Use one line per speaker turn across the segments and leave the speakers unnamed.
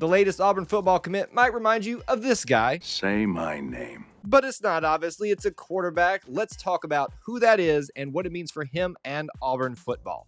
The latest Auburn football commit might remind you of this guy.
Say my name.
But it's not, obviously. It's a quarterback. Let's talk about who that is and what it means for him and Auburn football.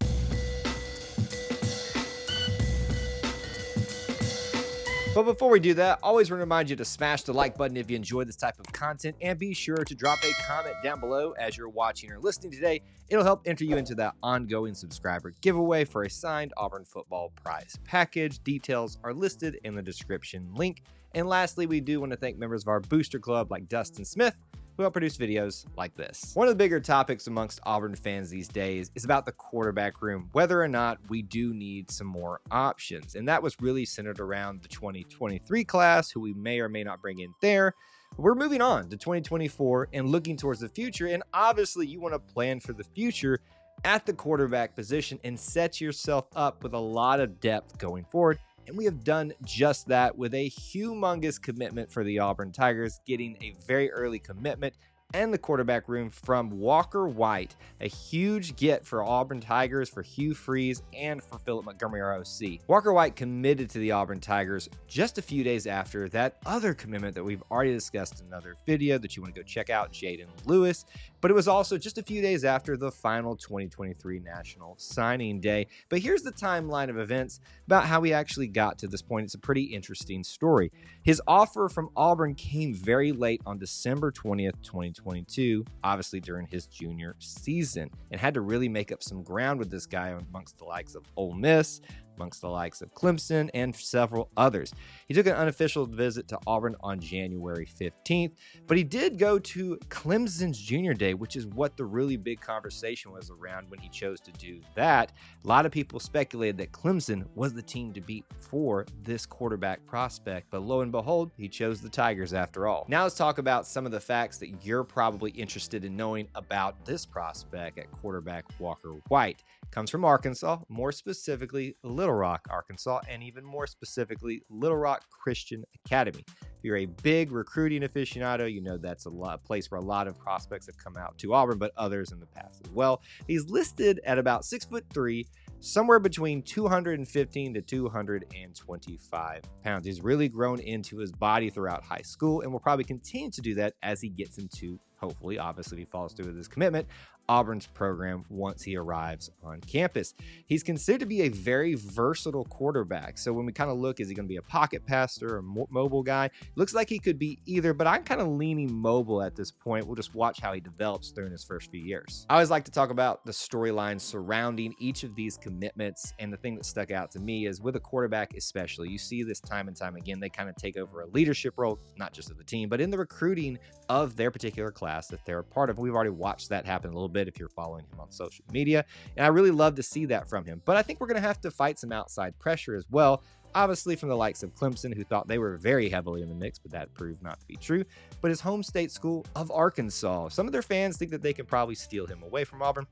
But before we do that, always want to remind you to smash the like button if you enjoy this type of content, and be sure to drop a comment down below as you're watching or listening today. It'll help enter you into that ongoing subscriber giveaway for a signed Auburn football prize package. Details are listed in the description link. And lastly, we do want to thank members of our booster club like Dustin Smith, who help produce videos like this. One of the bigger topics amongst Auburn fans these days is about the quarterback room, whether or not we do need some more options. And that was really centered around the 2023 class, who we may or may not bring in there. We're moving on to 2024 and looking towards the future. And obviously you want to plan for the future at the quarterback position and set yourself up with a lot of depth going forward. And we have done just that with a humongous commitment for the Auburn Tigers, getting a very early commitment and the quarterback room from Walker White, a huge get for Auburn Tigers, for Hugh Freeze, and for Philip Montgomery, our OC. Walker White committed to the Auburn Tigers just a few days after that other commitment that we've already discussed in another video that you want to go check out, Jaden Lewis. But it was also just a few days after the final 2023 National Signing Day. But here's the timeline of events about how we actually got to this point. It's a pretty interesting story. His offer from Auburn came very late on December 20th, 2022, obviously during his junior season, and had to really make up some ground with this guy amongst the likes of Ole Miss, amongst the likes of Clemson, and several others. He took an unofficial visit to Auburn on January 15th, but he did go to Clemson's Junior Day, which is what the really big conversation was around when he chose to do that. A lot of people speculated that Clemson was the team to beat for this quarterback prospect, but lo and behold, he chose the Tigers after all. Now let's talk about some of the facts that you're probably interested in knowing about this prospect at quarterback Walker White. Comes from Arkansas, more specifically Little Rock, Arkansas, and even more specifically Little Rock Christian Academy. If you're a big recruiting aficionado, you know that's a place where a lot of prospects have come out to Auburn, but others in the past as well. He's listed at about 6'3", somewhere between 215 to 225 pounds. He's really grown into his body throughout high school and will probably continue to do that as he gets into, hopefully, obviously, if he follows through with his commitment, Auburn's program once he arrives on campus. He's considered to be a very versatile quarterback. So when we kind of look, is he going to be a pocket passer or mobile guy? Looks like he could be either, but I'm kind of leaning mobile at this point. We'll just watch how he develops during his first few years. I always like to talk about the storyline surrounding each of these commitments, and the thing that stuck out to me is with a quarterback especially, you see this time and time again, they kind of take over a leadership role, not just of the team, but in the recruiting of their particular class that they're a part of. We've already watched that happen a little bit if you're following him on social media, and I really love to see that from him. But I think we're going to have to fight some outside pressure as well, obviously from the likes of Clemson, who thought they were very heavily in the mix, but that proved not to be true. But his home state school of Arkansas, some of their fans think that they can probably steal him away from Auburn.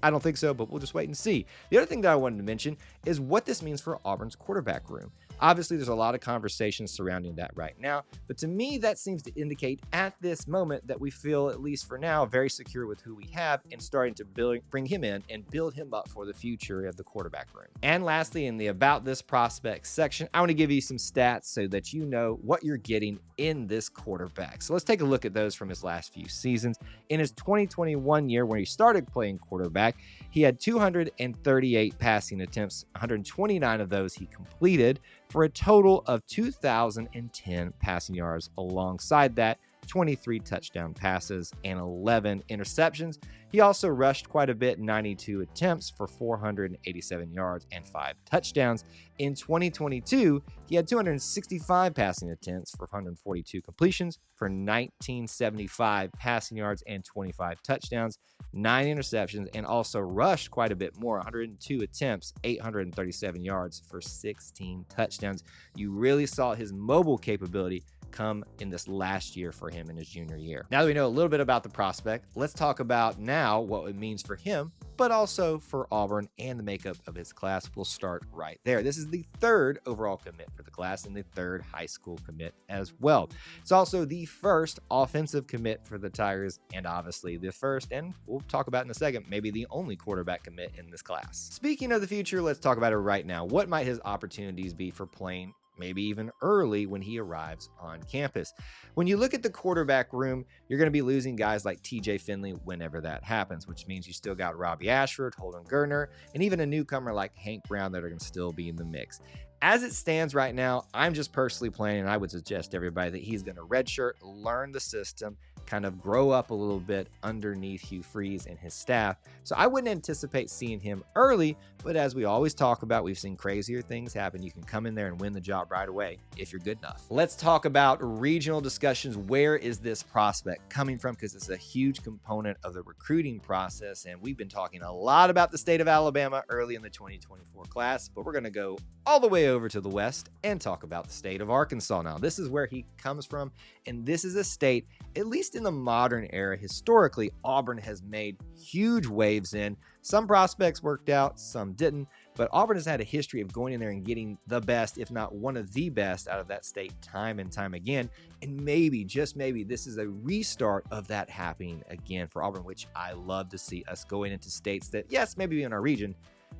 I don't think so, but we'll just wait and see. The other thing that I wanted to mention is what this means for Auburn's quarterback room. Obviously, there's a lot of conversations surrounding that right now, but to me, that seems to indicate at this moment that we feel, at least for now, very secure with who we have and starting to bring him in and build him up for the future of the quarterback room. And lastly, in the About This Prospect section, I want to give you some stats so that you know what you're getting in this quarterback. So let's take a look at those from his last few seasons. In his 2021 year, when he started playing quarterback, he had 238 passing attempts, 129 of those he completed, for a total of 2,010 passing yards. Alongside that, 23 touchdown passes and 11 interceptions. He also rushed quite a bit, 92 attempts for 487 yards and 5 touchdowns. In 2022, he had 265 passing attempts for 142 completions for 1,975 passing yards and 25 touchdowns, 9 interceptions, and also rushed quite a bit more, 102 attempts, 837 yards for 16 touchdowns. You really saw his mobile capability come in this last year for him in his junior year. Now that we know a little bit about the prospect, let's talk about now what it means for him, but also for Auburn and the makeup of his class. We'll start right there. This is the third overall commit for the class and the third high school commit as well. It's also the first offensive commit for the Tigers, and obviously the first, and we'll talk about in a second, maybe the only quarterback commit in this class. Speaking of the future, let's talk about it right now. What might his opportunities be for playing maybe even early when he arrives on campus. When you look at the quarterback room, you're going to be losing guys like TJ Finley whenever that happens, which means you still got Robbie Ashford, Holden Gardner, and even a newcomer like Hank Brown that are going to still be in the mix. As it stands right now, I'm just personally planning, and I would suggest to everybody that he's going to redshirt, learn the system, kind of grow up a little bit underneath Hugh Freeze and his staff. So I wouldn't anticipate seeing him early, but as we always talk about, we've seen crazier things happen. You can come in there and win the job right away if you're good enough. Let's talk about regional discussions. Where is this prospect coming from? Because it's a huge component of the recruiting process, and we've been talking a lot about the state of Alabama early in the 2024 class, but we're going to go all the way over to the west and talk about the state of Arkansas now. This is where he comes from, and this is a state, at least in the modern era, historically, Auburn has made huge waves in. Some prospects worked out, some didn't, but Auburn has had a history of going in there and getting the best, if not one of the best, out of that state time and time again. And maybe, just maybe, this is a restart of that happening again for Auburn, which I love to see, us going into states that, yes, maybe in our region,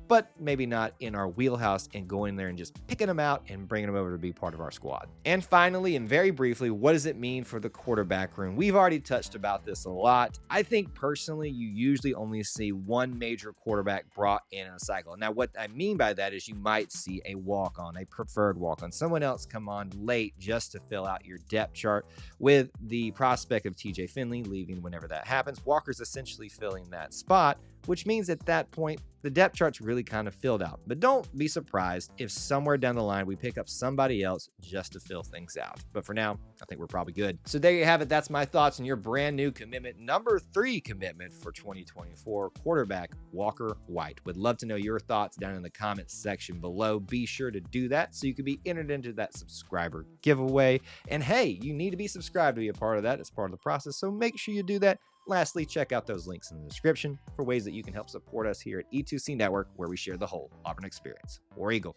but maybe not in our wheelhouse, and going there and just picking them out and bringing them over to be part of our squad. And finally, and very briefly, what does it mean for the quarterback room? We've already touched about this a lot. I think personally, you usually only see one major quarterback brought in a cycle. Now, what I mean by that is you might see a walk-on, a preferred walk-on, someone else come on late just to fill out your depth chart, with the prospect of TJ Finley leaving whenever that happens. Walker's essentially filling that spot, which means at that point, the depth chart's really kind of filled out. But don't be surprised if somewhere down the line we pick up somebody else just to fill things out. But for now, I think we're probably good. So there you have it. That's my thoughts on your brand new commitment, number 3 commitment for 2024, quarterback Walker White. Would love to know your thoughts down in the comments section below. Be sure to do that so you can be entered into that subscriber giveaway. And hey, you need to be subscribed to be a part of that. It's part of the process, so make sure you do that. Lastly, check out those links in the description for ways that you can help support us here at E2C Network, where we share the whole Auburn experience. War Eagle.